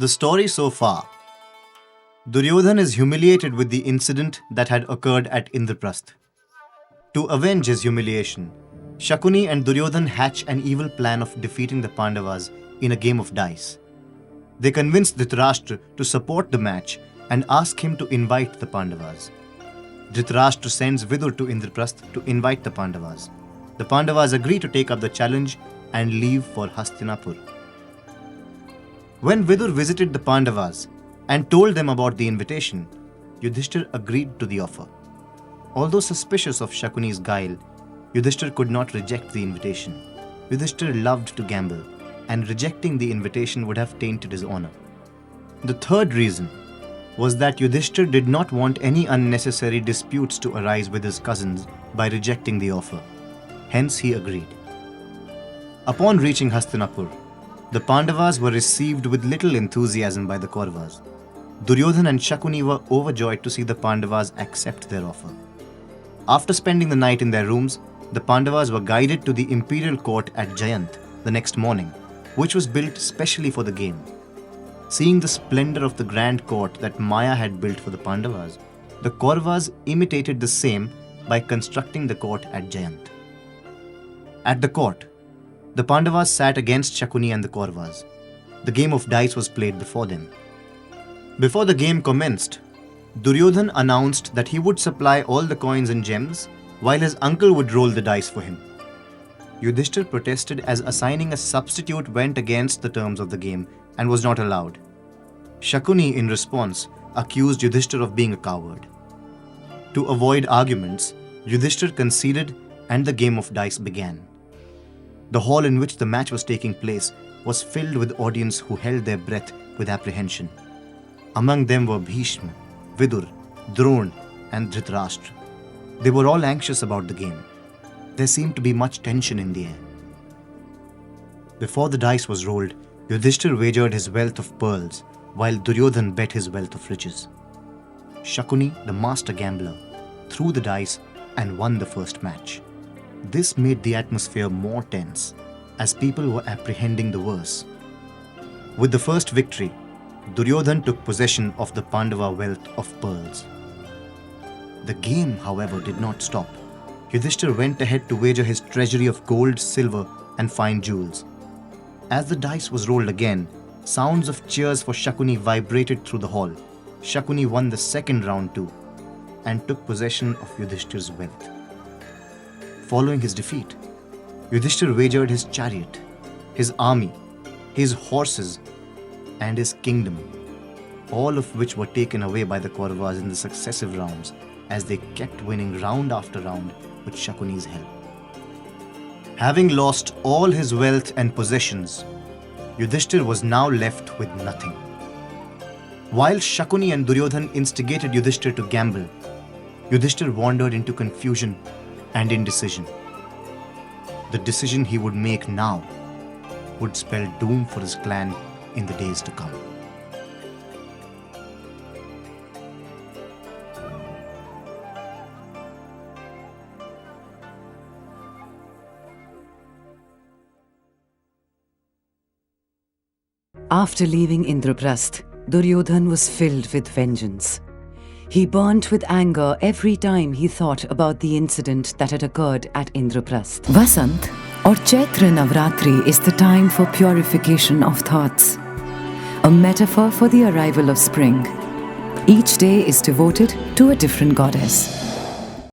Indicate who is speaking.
Speaker 1: The story so far. Duryodhan is humiliated with the incident that had occurred at Indraprasth. To avenge his humiliation, Shakuni and Duryodhan hatch an evil plan of defeating the Pandavas in a game of dice. They convince Dhritarashtra to support the match and ask him to invite the Pandavas. Dhritarashtra sends Vidur to Indraprasth to invite the Pandavas. The Pandavas agree to take up the challenge and leave for Hastinapur. When Vidur visited the Pandavas and told them about the invitation, Yudhishthir agreed to the offer. Although suspicious of Shakuni's guile, Yudhishthir could not reject the invitation. Yudhishthir loved to gamble, and rejecting the invitation would have tainted his honor. The third reason was that Yudhishthir did not want any unnecessary disputes to arise with his cousins by rejecting the offer. Hence he agreed. Upon reaching Hastinapur, the Pandavas were received with little enthusiasm by the Kauravas. Duryodhan and Shakuni were overjoyed to see the Pandavas accept their offer. After spending the night in their rooms, the Pandavas were guided to the imperial court at Jayant the next morning, which was built specially for the game. Seeing the splendor of the grand court that Maya had built for the Pandavas, the Kauravas imitated the same by constructing the court at Jayant. At the court, the Pandavas sat against Shakuni and the Kauravas. The game of dice was played before them. Before the game commenced, Duryodhan announced that he would supply all the coins and gems, while his uncle would roll the dice for him. Yudhishthir protested as assigning a substitute went against the terms of the game and was not allowed. Shakuni, in response, accused Yudhishthir of being a coward. To avoid arguments, Yudhishthir conceded and the game of dice began. The hall in which the match was taking place was filled with audience who held their breath with apprehension. Among them were Bhishma, Vidur, Drona, and Dhritarashtra. They were all anxious about the game. There seemed to be much tension in the air. Before the dice was rolled, Yudhishthir wagered his wealth of pearls, while Duryodhan bet his wealth of riches. Shakuni, the master gambler, threw the dice and won the first match. This made the atmosphere more tense, as people were apprehending the worst. With the first victory, Duryodhan took possession of the Pandava wealth of pearls. The game, however, did not stop. Yudhishthir went ahead to wager his treasury of gold, silver, and fine jewels. As the dice was rolled again, sounds of cheers for Shakuni vibrated through the hall. Shakuni won the second round too, and took possession of Yudhishthir's wealth. Following his defeat, Yudhishthir wagered his chariot, his army, his horses, and his kingdom, all of which were taken away by the Kauravas in the successive rounds as they kept winning round after round with Shakuni's help. Having lost all his wealth and possessions, Yudhishthir was now left with nothing. While Shakuni and Duryodhan instigated Yudhishthir to gamble, Yudhishthir wandered into confusion and indecision. The decision he would make now would spell doom for his clan in the days to come.
Speaker 2: After leaving Indraprasth, Duryodhan was filled with vengeance. He burnt with anger every time he thought about the incident that had occurred at Indraprasth.
Speaker 3: Vasant or Chaitra Navratri is the time for purification of thoughts, a metaphor for the arrival of spring. Each day is devoted to a different goddess.